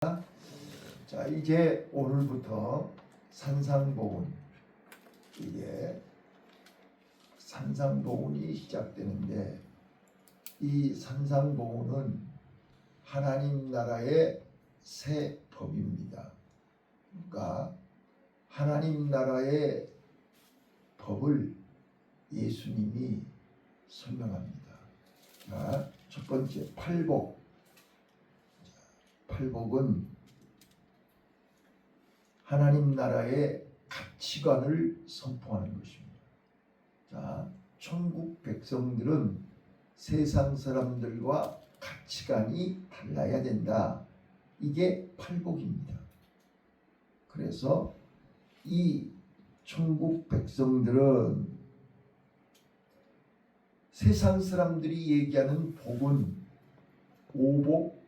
자, 이제 오늘부터 산상보훈, 이게 산상보훈이 시작되는데, 이 산상보훈은 하나님 나라의 새 법입니다. 그러니까 하나님 나라의 법을 예수님이 설명합니다. 자, 첫 번째 팔복. 팔복은 하나님 나라의 가치관을 선포하는 것입니다. 자, 천국 백성들은 세상 사람들과 가치관이 달라야 된다. 이게 팔복입니다. 그래서 이 천국 백성들은 세상 사람들이 얘기하는 복은 오복,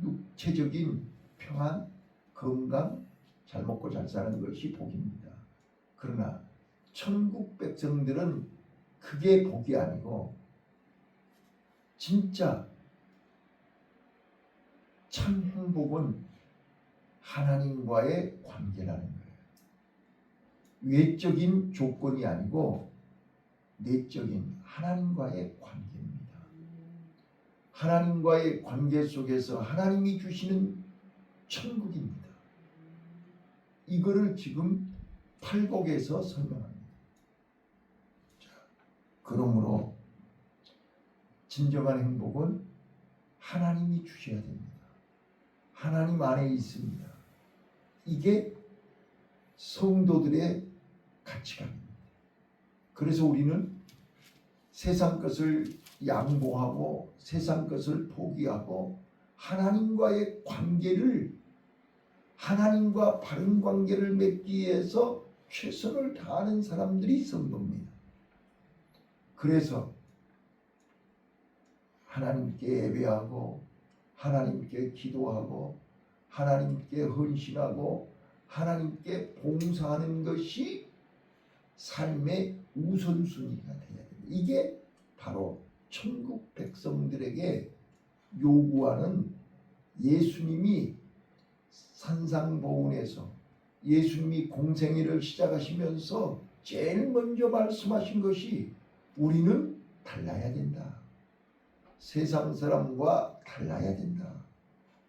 육체적인 평안, 건강, 잘 먹고 잘 사는 것이 복입니다. 그러나 천국 백성들은 그게 복이 아니고 진짜 참 행복은 하나님과의 관계라는 거예요. 외적인 조건이 아니고 내적인 하나님과의 관계입니다. 하나님과의 관계 속에서 하나님이 주시는 천국입니다. 이거를 지금 팔복에서 설명합니다. 자, 그러므로 진정한 행복은 하나님이 주셔야 됩니다. 하나님 안에 있습니다. 이게 성도들의 가치관입니다. 그래서 우리는 세상 것을 양보하고 세상 것을 포기하고 하나님과의 관계를, 하나님과 바른 관계를 맺기 위해서 최선을 다하는 사람들이 성도입니다. 그래서 하나님께 예배하고 하나님께 기도하고 하나님께 헌신하고 하나님께 봉사하는 것이 삶의 우선순위가 되어야 됩니다. 이게 바로 천국 백성들에게 요구하는 예수님이 산상보훈에서 예수님이 공생애를 시작하시면서 제일 먼저 말씀하신 것이 우리는 달라야 된다. 세상 사람과 달라야 된다.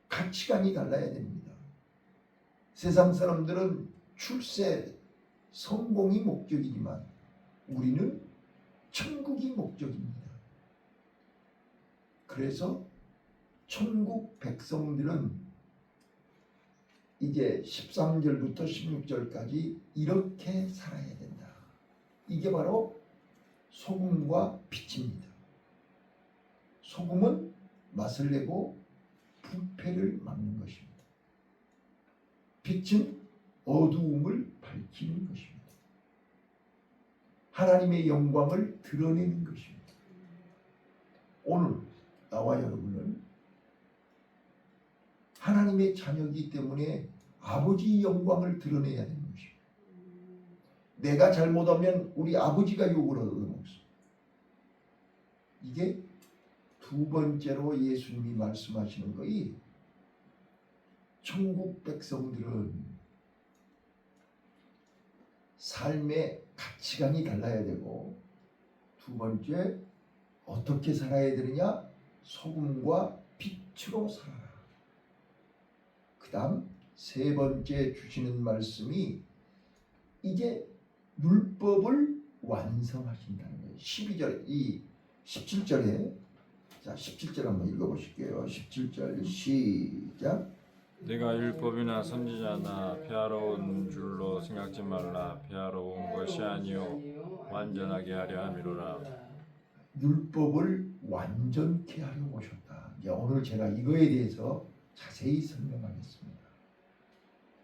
가치관이 달라야 됩니다. 세상 사람들은 출세, 성공이 목적이지만 우리는 천국이 목적입니다. 그래서 천국 백성들은 이제 13절부터 16절까지 이렇게 살아야 된다. 이게 바로 소금과 빛입니다. 소금은 맛을 내고 부패를 막는 것입니다. 빛은 어두움을 밝히는 것입니다. 하나님의 영광을 드러내는 것입니다. 오늘 나와 여러분은 하나님의 자녀이기 때문에 아버지의 영광을 드러내야 되는 것입니다. 내가 잘못하면 우리 아버지가 욕을 얻어먹습니다. 이게 두 번째로 예수님이 말씀하시는 것이 천국 백성들은 삶의 가치관이 달라야 되고, 두 번째 어떻게 살아야 되느냐? 소금과 빛으로 살아라. 그 다음 세 번째 주시는 말씀이 이제 율법을 완성하신다는 거예요. 12절, 이 17절에, 자 17절 한번 읽어보실게요. 17절 시작. 네가 율법이나 선지자나 폐하러 온 줄로 생각지 말라. 폐하러 온 것이 아니요 완전하게 하려 함이로라. 율법을 완전케 하려 오셨다. 이제 오늘 제가 이거에 대해서 자세히 설명하겠습니다.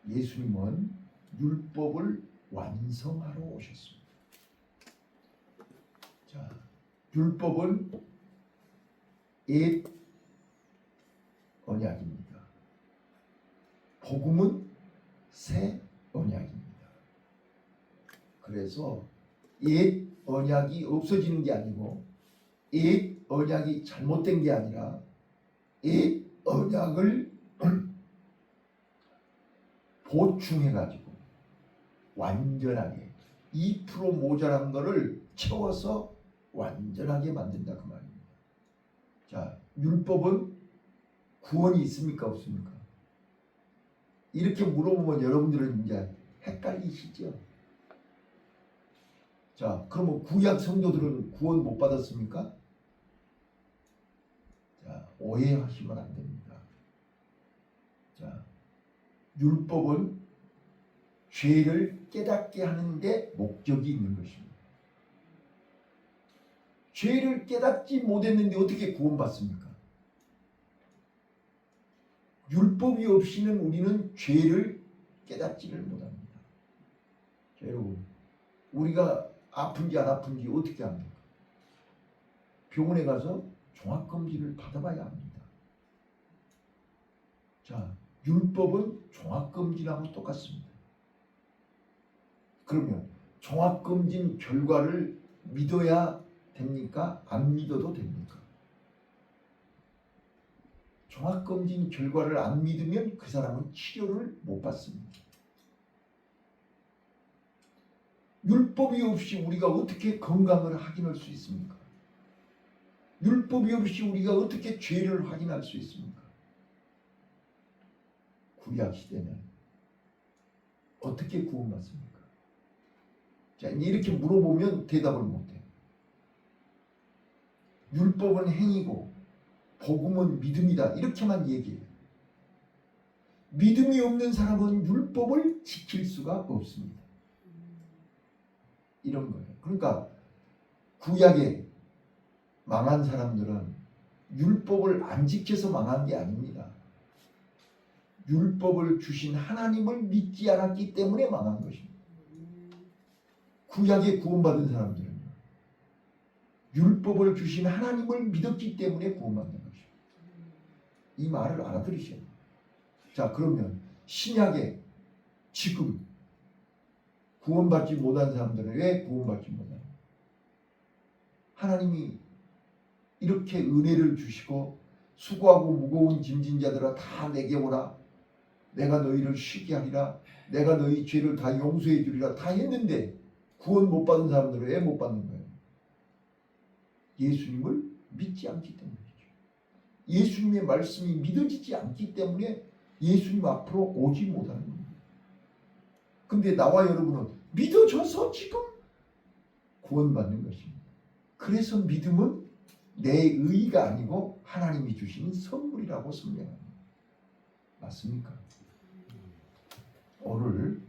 예수님은 율법을 완성하러 오셨습니다. 자, 율법은 옛 언약입니다. 복음은 새 언약입니다. 그래서 옛 언약이 없어지는 게 아니고 옛 언약이 잘못된 게 아니라 옛 언약을 보충해가지고 완전하게 2% 모자란 거를 채워서 완전하게 만든다 그 말입니다. 자, 율법은 구원이 있습니까 없습니까? 이렇게 물어보면 여러분들은 이제 헷갈리시죠? 자, 그러면 구약 성도들은 구원 못 받았습니까? 자, 오해하시면 안 됩니다. 자, 율법은 죄를 깨닫게 하는데 목적이 있는 것입니다. 죄를 깨닫지 못했는데 어떻게 구원받습니까? 율법이 없이는 우리는 죄를 깨닫지를 못합니다. 자, 여러분, 우리가 아픈지 안 아픈지 어떻게 합니까? 병원에 가서 종합검진을 받아봐야 합니다. 자, 율법은 종합검진하고 똑같습니다. 그러면 종합검진 결과를 믿어야 됩니까? 안 믿어도 됩니까? 종합검진 결과를 안 믿으면 그 사람은 치료를 못 받습니다. 율법이 없이 우리가 어떻게 건강을 확인할 수 있습니까? 율법이 없이 우리가 어떻게 죄를 확인할 수 있습니까? 구약 시대는 어떻게 구원받습니까? 자, 이렇게 물어보면 대답을 못해요. 율법은 행위고 복음은 믿음이다 이렇게만 얘기해요. 믿음이 없는 사람은 율법을 지킬 수가 없습니다. 이런 거예요. 그러니까 구약에 망한 사람들은 율법을 안 지켜서 망한 게 아닙니다. 율법을 주신 하나님을 믿지 않았기 때문에 망한 것입니다. 구약에 구원받은 사람들은요, 율법을 주신 하나님을 믿었기 때문에 구원받는 것입니다. 이 말을 알아들으셔야 돼요. 자, 그러면 신약에 지금 구원받지 못한 사람들은 왜 구원받지 못해요? 하나님이 이렇게 은혜를 주시고 수고하고 무거운 짐진 자들아 다 내게 오라. 내가 너희를 쉬게 하리라. 내가 너희 죄를 다 용서해 주리라. 다 했는데 구원 못 받은 사람들은 왜 못 받는 거예요? 예수님을 믿지 않기 때문이죠. 예수님의 말씀이 믿어지지 않기 때문에 예수님 앞으로 오지 못하는 겁니다. 근데 나와 여러분은 믿어져서 지금 구원받는 것입니다. 그래서 믿음은 내 의의가 아니고 하나님이 주신 선물이라고 설명합니다. 맞습니까? 오늘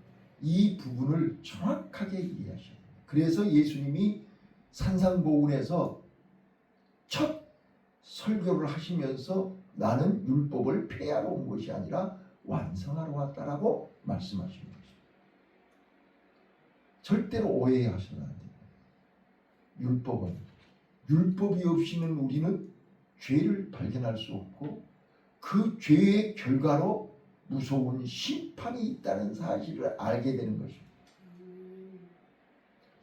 이 부분을 정확하게 이해하셔야 돼요. 그래서 예수님이 산상보훈에서 첫 설교를 하시면서 나는 율법을 폐하러 온 것이 아니라 완성하러 왔다라고 말씀하신 것입니다. 절대로 오해하셔는 안 됩니다. 율법은 율법이 없이는 우리는 죄를 발견할 수 없고 그 죄의 결과로 무서운 심판이 있다는 사실을 알게 되는 것입니다.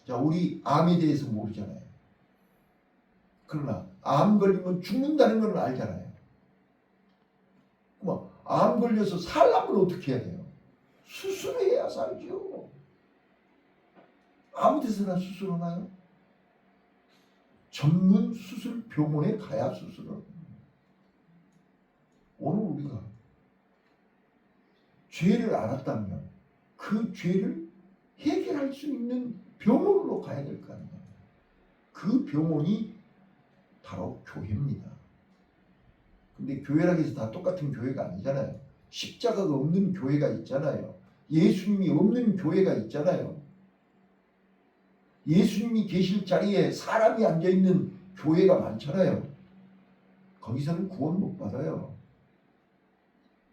자, 우리 암에 대해서 모르잖아요. 그러나 암 걸리면 죽는다는 걸 알잖아요. 그럼 암 걸려서 살려면 어떻게 해야 돼요? 수술해야 살죠. 아무 데서나 수술하나요? 전문 수술 병원에 가야 수술을. 오늘 우리가 죄를 알았다면 그 죄를 해결할 수 있는 병원으로 가야 될 거 아니에요. 그 병원이 바로 교회입니다. 근데 교회라고 해서 다 똑같은 교회가 아니잖아요. 십자가가 없는 교회가 있잖아요. 예수님이 없는 교회가 있잖아요. 예수님이 계실 자리에 사람이 앉아있는 교회가 많잖아요. 거기서는 구원 못 받아요.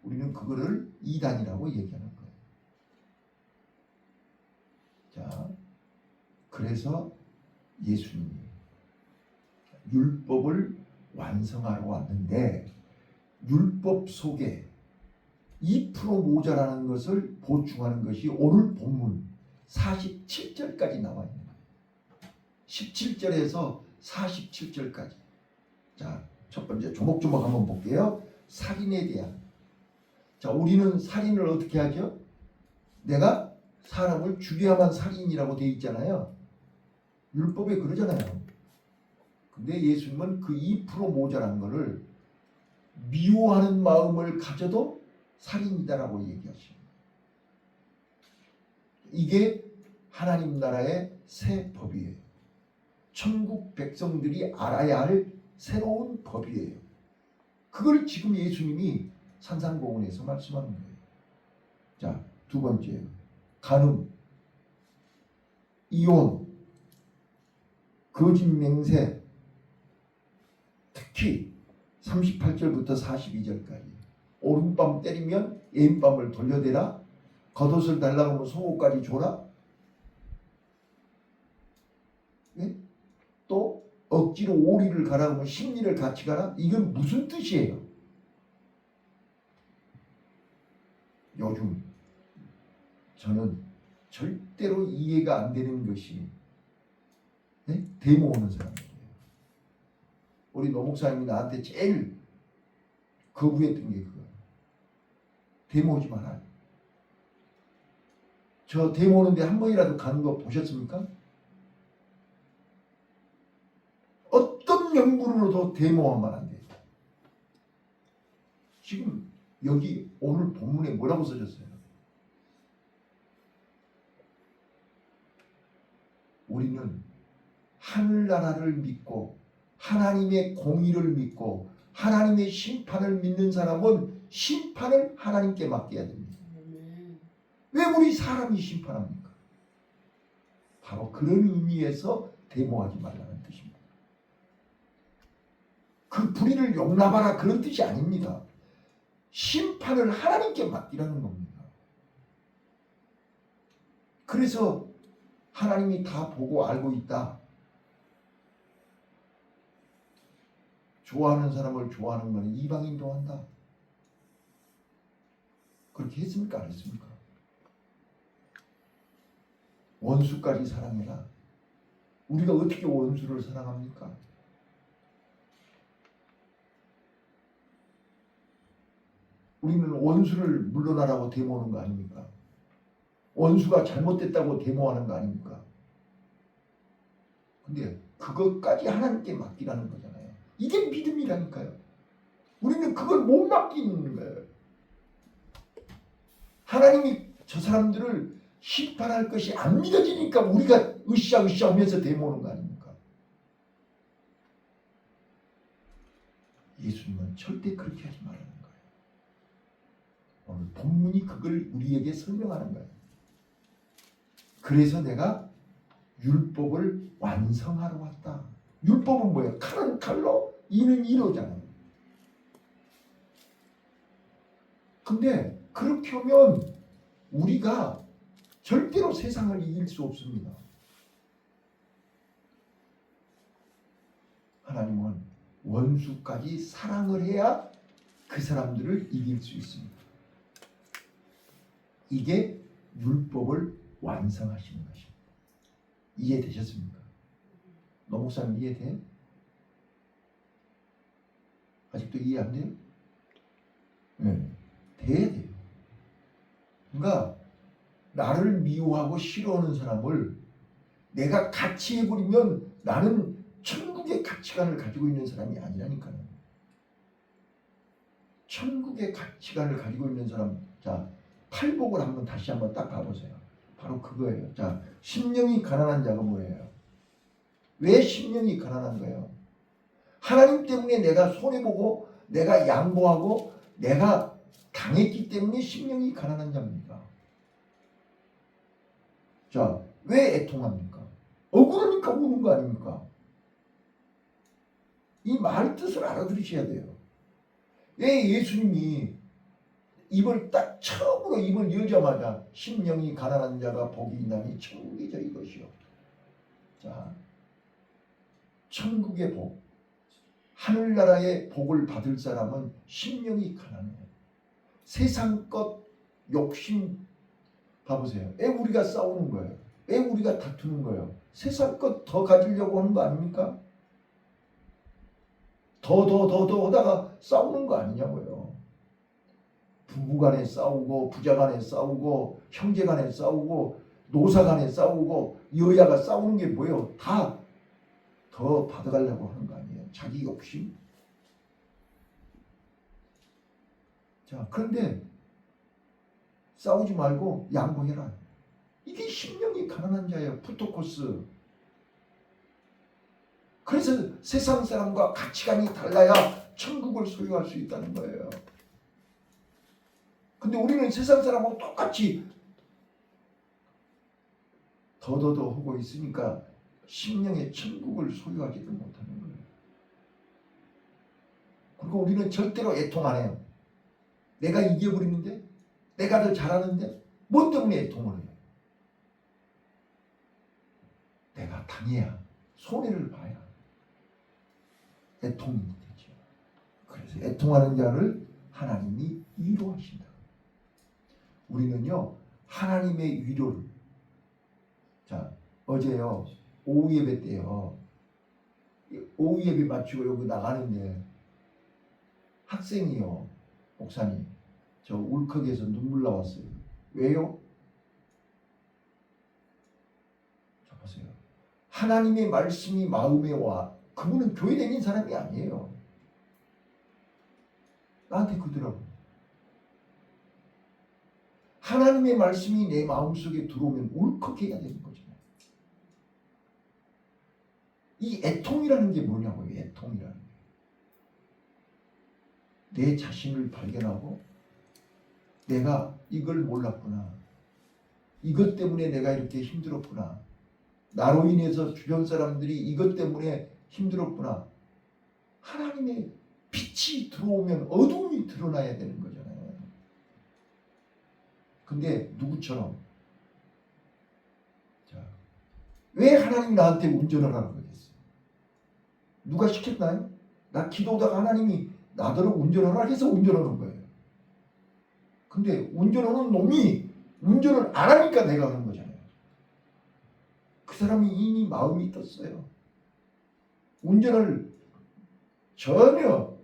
우리는 그거를 이단이라고 얘기하는 거예요. 자, 그래서 예수님이 율법을 완성하러 왔는데 율법 속에 2% 모자라는 것을 보충하는 것이 오늘 본문 47절까지 나와 있는 거예요. 17절에서 47절까지. 자, 첫 번째 조목조목 한번 볼게요. 살인에 대한. 자, 우리는 살인을 어떻게 하죠? 내가 사람을 죽여야만 살인이라고 돼 있잖아요. 율법에 그러잖아요. 근데 예수님은 그 2% 모자란 거를 미워하는 마음을 가져도 살인이다라고 얘기하십니다. 이게 하나님 나라의 새 법이에요. 천국 백성들이 알아야 할 새로운 법이에요. 그걸 지금 예수님이 산상보훈에서 말씀하는 거예요. 자, 두 번째, 간음, 이혼, 거짓 맹세, 특히 38절부터 42절까지 오른밤 때리면 왼밤을 돌려대라, 겉옷을 달라고 하면 속옷까지 줘라, 네? 또 억지로 오리를 가라고 하면 십리를 같이 가라. 이건 무슨 뜻이에요? 요즘 저는 절대로 이해가 안 되는 것이, 네? 데모 오는 사람들이에요. 우리 노 목사님이 나한테 제일 거부했던 게 그거예요. 데모 오지 마라. 저 데모 오는데 한 번이라도 가는 거 보셨습니까? 어떤 명분으로도 데모하면 안 돼요. 지금 여기 오늘 본문에 뭐라고 써졌어요? 우리는 하늘나라를 믿고 하나님의 공의를 믿고 하나님의 심판을 믿는 사람은 심판을 하나님께 맡겨야 됩니다. 왜 우리 사람이 심판합니까? 바로 그런 의미에서 데모하지 말라는 뜻입니다. 그 불의를 용납하라 그런 뜻이 아닙니다. 심판을 하나님께 맡기라는 겁니다. 그래서 하나님이 다 보고 알고 있다. 좋아하는 사람을 좋아하는 것은 이방인도 한다. 그렇게 했습니까? 안 했습니까? 원수까지 사랑해라. 우리가 어떻게 원수를 사랑합니까? 우리는 원수를 물러나라고 데모하는 거 아닙니까? 원수가 잘못됐다고 데모하는 거 아닙니까? 근데 그것까지 하나님께 맡기라는 거잖아요. 이게 믿음이라니까요. 우리는 그걸 못 맡기는 거예요. 하나님이 저 사람들을 심판할 것이 안 믿어지니까 우리가 으쌰으쌰 하면서 데모하는 거 아닙니까? 예수님은 절대 그렇게 하지 말라는 거예요. 오늘 본문이 그걸 우리에게 설명하는 거예요. 그래서 내가 율법을 완성하러 왔다. 율법은 뭐예요? 칼은 칼로, 이는 이로잖아요. 근데 그렇게 하면 우리가 절대로 세상을 이길 수 없습니다. 하나님은 원수까지 사랑을 해야 그 사람들을 이길 수 있습니다. 이게 율법을 완성하시는 것입니다. 이해되셨습니까? 노 목사님 이해돼요? 아직도 이해 안 돼요? 네, 돼야 돼요. 그러니까 나를 미워하고 싫어하는 사람을 내가 같이 해버리면 나는 천국의 가치관을 가지고 있는 사람이 아니라니까요. 천국의 가치관을 가지고 있는 사람, 자, 팔복을 한번 다시 한번 딱 봐보세요. 바로 그거예요. 자, 심령이 가난한 자가 뭐예요? 왜 심령이 가난한 거예요? 하나님 때문에 내가 손해보고 내가 양보하고 내가 당했기 때문에 심령이 가난한 자입니다. 자, 왜 애통합니까? 억울하니까 우는 거 아닙니까? 이 말 뜻을 알아들으셔야 돼요. 왜 예수님이 입을 딱 처음으로 입을 열자마자 심령이 가난한 자가 복이 있나니 천국이죠 이것이요. 자, 천국의 복, 하늘나라의 복을 받을 사람은 심령이 가난해요. 세상 것 욕심 봐보세요. 왜 우리가 싸우는 거예요? 왜 우리가 다투는 거예요? 세상 것 더 가지려고 하는 거 아닙니까? 더 하다가 싸우는 거 아니냐고요. 부부간에 싸우고 부자간에 싸우고 형제간에 싸우고 노사간에 싸우고 여야가 싸우는 게 뭐예요? 다 더 받아가려고 하는 거 아니에요? 자기 욕심. 자, 그런데 싸우지 말고 양보해라. 이게 심령이 가난한 자예요. 푸토코스. 그래서 세상 사람과 가치관이 달라야 천국을 소유할 수 있다는 거예요. 근데 우리는 세상 사람하고 똑같이 더더더 하고 있으니까 심령의 천국을 소유하지도 못하는 거예요. 그리고 우리는 절대로 애통 안 해요. 내가 이겨버리는데? 내가 더 잘하는데? 뭐 때문에 애통을 해요? 내가 당해야, 손해를 봐야 애통이 되죠. 그래서 애통하는 자를 하나님이 위로하신다. 우리는요, 하나님의 위로를, 자, 어제요, 오후 예배 때요, 오후 예배 마치고 여기 나가는데 학생이요, 목사님, 저 울컥해서 눈물 나왔어요. 왜요? 자, 보세요. 하나님의 말씀이 마음에 와. 그분은 교회 다니는 사람이 아니에요. 나한테 그러더라고. 하나님의 말씀이 내 마음속에 들어오면 울컥해야 되는 거잖아요. 이 애통이라는 게 뭐냐고요. 애통이라는 게. 내 자신을 발견하고 내가 이걸 몰랐구나. 이것 때문에 내가 이렇게 힘들었구나. 나로 인해서 주변 사람들이 이것 때문에 힘들었구나. 하나님의 빛이 들어오면 어둠이 드러나야 되는 거잖아요. 근데 누구처럼? 자, 왜 하나님이 나한테 운전을 하라고 그랬어요? 누가 시켰나요? 나 기도하다가 하나님이 나더러 운전하라 해서 운전하는 거예요. 근데 운전하는 놈이 운전을 안 하니까 내가 하는 거잖아요. 그 사람이 이미 마음이 떴어요. 운전을 전혀,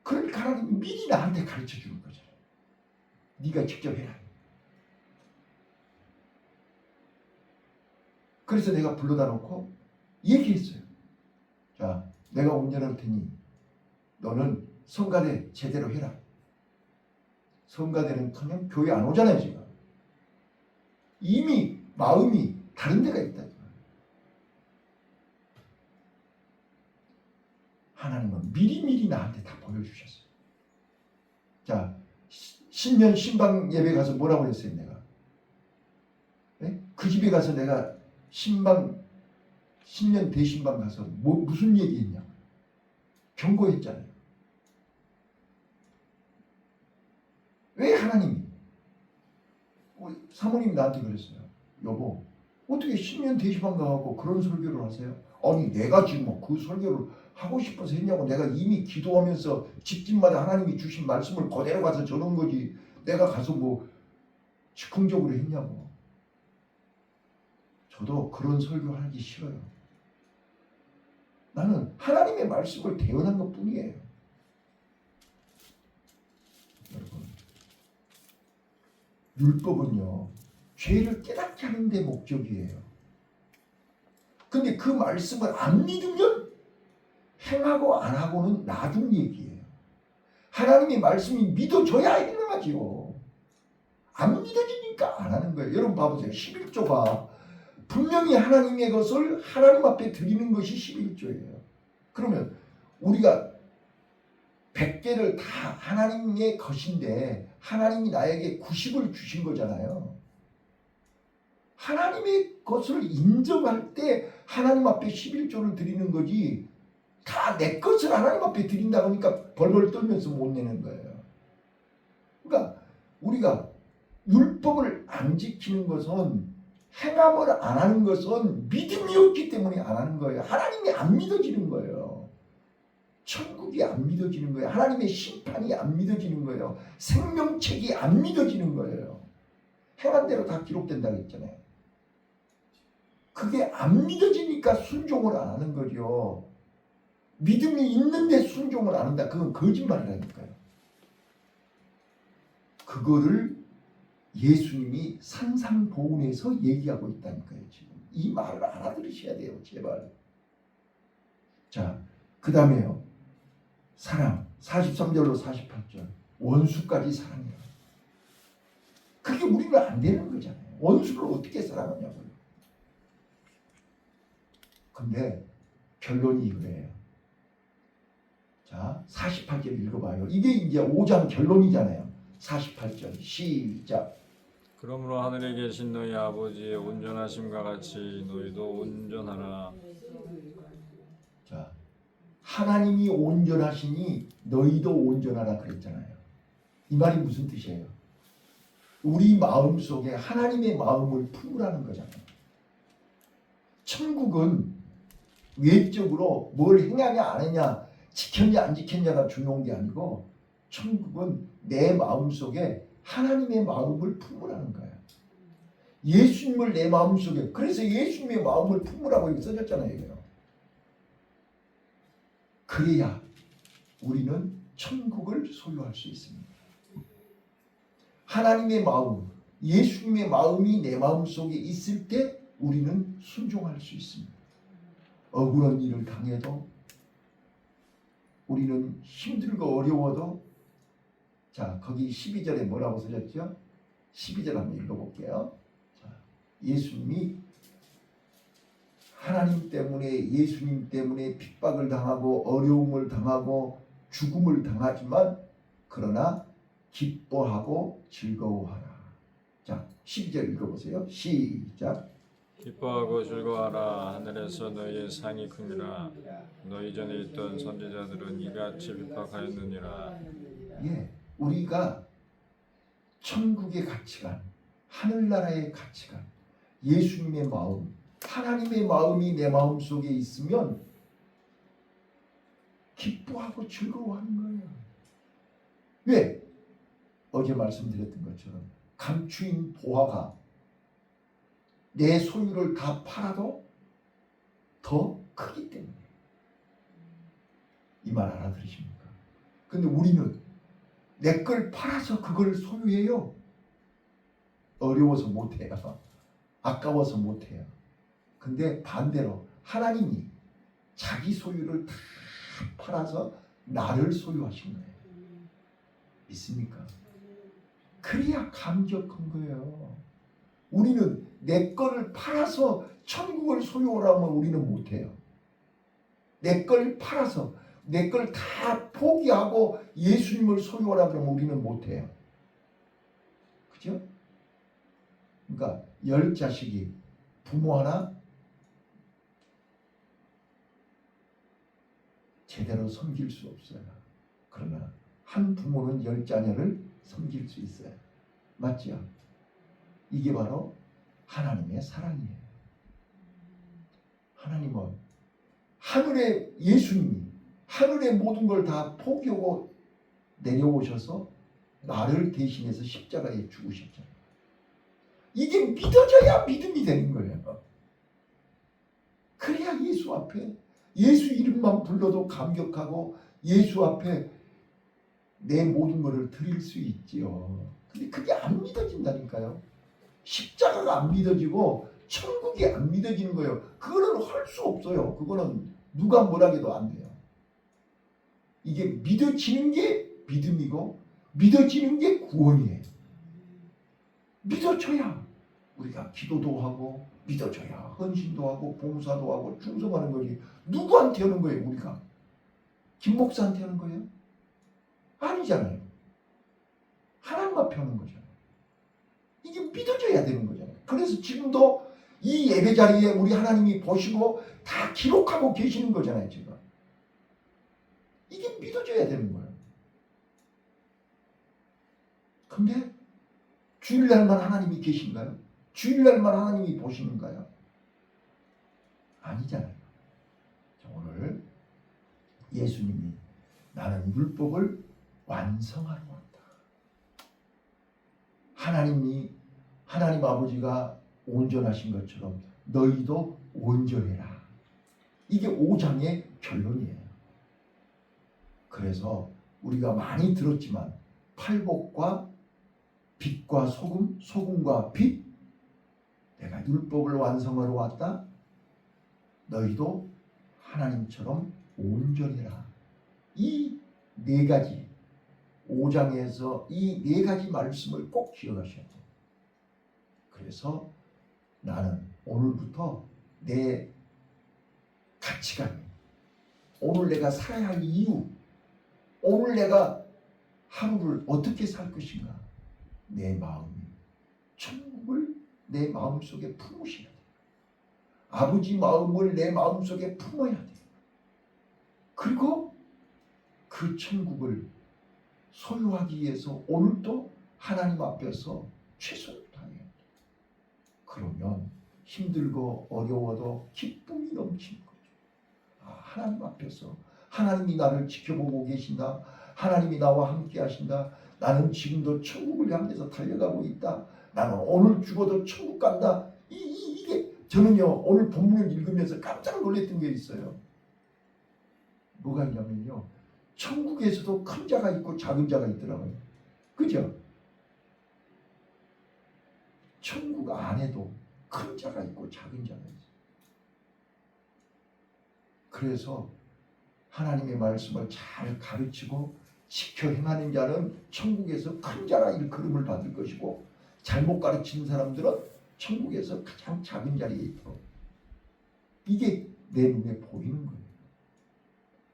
그러니까 하나님이 미리 나한테 가르쳐 주는 거잖아요. 네가 직접 해라. 그래서 내가 불러다 놓고 얘기했어요. 자, 내가 운전할 테니 너는 성가대 제대로 해라. 성가대는 하면 교회 안 오잖아요, 지금. 이미 마음이 다른 데가 있다. 하나님은 미리미리 나한테 다 보여주셨어요. 자, 신년 신방 예배 가서 뭐라고 했어요, 내가? 네? 그 집에 가서 내가 신년 대신방 가서 무슨 얘기했냐? 경고했잖아요. 왜 하나님이? 우리 사모님이 나한테 그랬어요. 여보, 어떻게 신년 대신방 가고 그런 설교를 하세요? 아니, 내가 지금 그 설교를 하고 싶어서 했냐고. 내가 이미 기도하면서 집집마다 하나님이 주신 말씀을 그대로 가서 전한 거지. 내가 가서 뭐 즉흥적으로 했냐고. 저도 그런 설교 하기 싫어요. 나는 하나님의 말씀을 대언한 것 뿐이에요. 여러분, 율법은요, 죄를 깨닫게 하는 데 목적이에요. 근데 그 말씀을 안 믿으면 행하고 안 하고는 나중 얘기예요. 하나님의 말씀이 믿어져야 행하지요. 안 믿어지니까 안 하는 거예요. 여러분 봐보세요. 11조가 분명히 하나님의 것을 하나님 앞에 드리는 것이 11조예요. 그러면 우리가 100개를 다 하나님의 것인데 하나님이 나에게 90을 주신 거잖아요. 하나님의 것을 인정할 때 하나님 앞에 11조를 드리는 거지, 다 내 것을 하나님 앞에 드린다 그러니까 벌벌 떨면서 못 내는 거예요. 그러니까 우리가 율법을 안 지키는 것은, 행함을 안 하는 것은 믿음이 없기 때문에 안 하는 거예요. 하나님이 안 믿어지는 거예요. 천국이 안 믿어지는 거예요. 하나님의 심판이 안 믿어지는 거예요. 생명책이 안 믿어지는 거예요. 행한 대로 다 기록된다고 했잖아요. 그게 안 믿어지니까 순종을 안 하는 거죠. 믿음이 있는데 순종을 안 한다. 그건 거짓말이라니까요. 그거를 예수님이 산상보훈에서 얘기하고 있다니까요. 지금 이 말을 알아들으셔야 돼요. 제발. 자, 그 다음에요. 사랑 43절로 48절 원수까지 사랑해요. 그게 우리는 안 되는 거잖아요. 원수를 어떻게 사랑하냐고요. 근데 결론이 이거예요. 자, 48절 읽어봐요. 이게 이제 5장 결론이잖아요. 48절 시작. 그러므로 하늘에 계신 너희 아버지의 온전하심과 같이 너희도 온전하라. 자, 하나님이 온전하시니 너희도 온전하라 그랬잖아요. 이 말이 무슨 뜻이에요? 우리 마음속에 하나님의 마음을 품으라는 거잖아요. 천국은 외적으로 뭘 행하냐 안 했냐, 지켰냐 안 지켰냐가 중요한 게 아니고 천국은 내 마음속에 하나님의 마음을 품으라는 거예요. 예수님을 내 마음속에, 그래서 예수님의 마음을 품으라고 여기 써졌잖아요. 이거요. 그래야 우리는 천국을 소유할 수 있습니다. 하나님의 마음, 예수님의 마음이 내 마음속에 있을 때 우리는 순종할 수 있습니다. 억울한 일을 당해도, 우리는 힘들고 어려워도, 자, 거기 12절에 뭐라고 써졌죠? 12절 한번 읽어볼게요. 자, 예수님이 하나님 때문에, 예수님 때문에 핍박을 당하고 어려움을 당하고 죽음을 당하지만 그러나 기뻐하고 즐거워하라. 자, 12절 읽어보세요. 시작. 기뻐하고 즐거워하라. 하늘에서 너희의 상이 크니라. 너희 전에 있던 선지자들은 이같이 핍박하였느니라. 예, 우리가 천국의 가치관, 하늘나라의 가치관, 예수님의 마음, 하나님의 마음이 내 마음속에 있으면 기뻐하고 즐거워하는 거예요. 왜? 어제 말씀드렸던 것처럼 감추인 보화가 내 소유를 다 팔아도 더 크기 때문에. 이 말 알아들으십니까? 근데 우리는 내 걸 팔아서 그걸 소유해요. 어려워서 못해요. 아까워서 못해요. 근데 반대로 하나님이 자기 소유를 다 팔아서 나를 소유하신 거예요. 믿습니까? 그래야 감격한 거예요. 우리는 내 거를 팔아서 천국을 소유하라면 우리는 못해요. 내 걸 팔아서 내 걸 다 포기하고 예수님을 소유하라 그러면 우리는 못해요. 그죠? 그러니까 10자식이 부모 하나 제대로 섬길 수 없어요. 그러나 한 부모는 10자녀를 섬길 수 있어요. 맞죠? 이게 바로 하나님의 사랑이에요. 하나님은 하늘의 예수님이 하늘의 모든 걸 다 포기하고 내려오셔서 나를 대신해서 십자가에 죽으셨잖아요. 이게 믿어져야 믿음이 되는 거예요. 그래야 예수 앞에 예수 이름만 불러도 감격하고 예수 앞에 내 모든 것을 드릴 수 있지요. 근데 그게 안 믿어진다니까요. 십자가가 안 믿어지고 천국이 안 믿어지는 거예요. 그거는 할 수 없어요. 그거는 누가 뭐라 해도 안 돼요. 이게 믿어지는 게 믿음이고 믿어지는 게 구원이에요. 믿어져야 우리가 기도도 하고 믿어져야 헌신도 하고 봉사도 하고 충성하는 거지. 누구한테 하는 거예요? 우리가 김 목사한테 하는 거예요? 아니잖아요. 하나님 앞에 하는 거잖아요. 이게 믿어져야 되는 거잖아요. 그래서 지금도 이 예배 자리에 우리 하나님이 보시고 다 기록하고 계시는 거잖아요. 지금 이게 믿어져야 되는 거예요. 근데 주일날만 하나님이 계신가요? 주일날만 하나님이 보시는가요? 아니잖아요. 자, 오늘 예수님이 나는 율법을 완성하러 왔다. 하나님 아버지가 온전하신 것처럼 너희도 온전해라. 이게 5장의 결론이에요. 그래서 우리가 많이 들었지만 팔복과 빛과 소금, 소금과 빛. 내가 율법을 완성하러 왔다. 너희도 하나님처럼 온전해라. 이 네 가지 5장에서 이 네 가지 말씀을 꼭 기억하셔야 돼요. 그래서 나는 오늘부터 내 가치관, 오늘 내가 살아야 할 이유, 오늘 내가 하루를 어떻게 살 것인가, 내 마음이 천국을 내 마음속에 품으셔야 돼요. 아버지 마음을 내 마음속에 품어야 돼요. 그리고 그 천국을 소유하기 위해서 오늘도 하나님 앞에서 최선을 다해야 돼요. 그러면 힘들고 어려워도 기쁨이 넘치는 거죠. 아, 하나님 앞에서 하나님이 나를 지켜보고 계신다. 하나님이 나와 함께 하신다. 나는 지금도 천국을 향해서 달려가고 있다. 나는 오늘 죽어도 천국 간다. 이게 저는요 오늘 본문을 읽으면서 깜짝 놀랐던 게 있어요. 뭐가 있냐면요, 천국에서도 큰 자가 있고 작은 자가 있더라고요. 그죠? 천국 안에도 큰 자가 있고 작은 자가 있어요. 그래서 하나님의 말씀을 잘 가르치고 지켜 행하는 자는 천국에서 큰 자라 일컬음을 받을 것이고, 잘못 가르치는 사람들은 천국에서 가장 작은 자리에 있도록, 이게 내 눈에 보이는 거예요.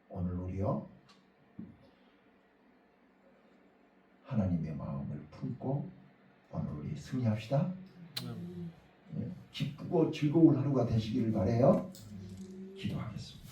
오늘 우리요 하나님의 마음을 품고 오늘 우리 승리합시다. 기쁘고 즐거운 하루가 되시기를 바라요. 기도하겠습니다.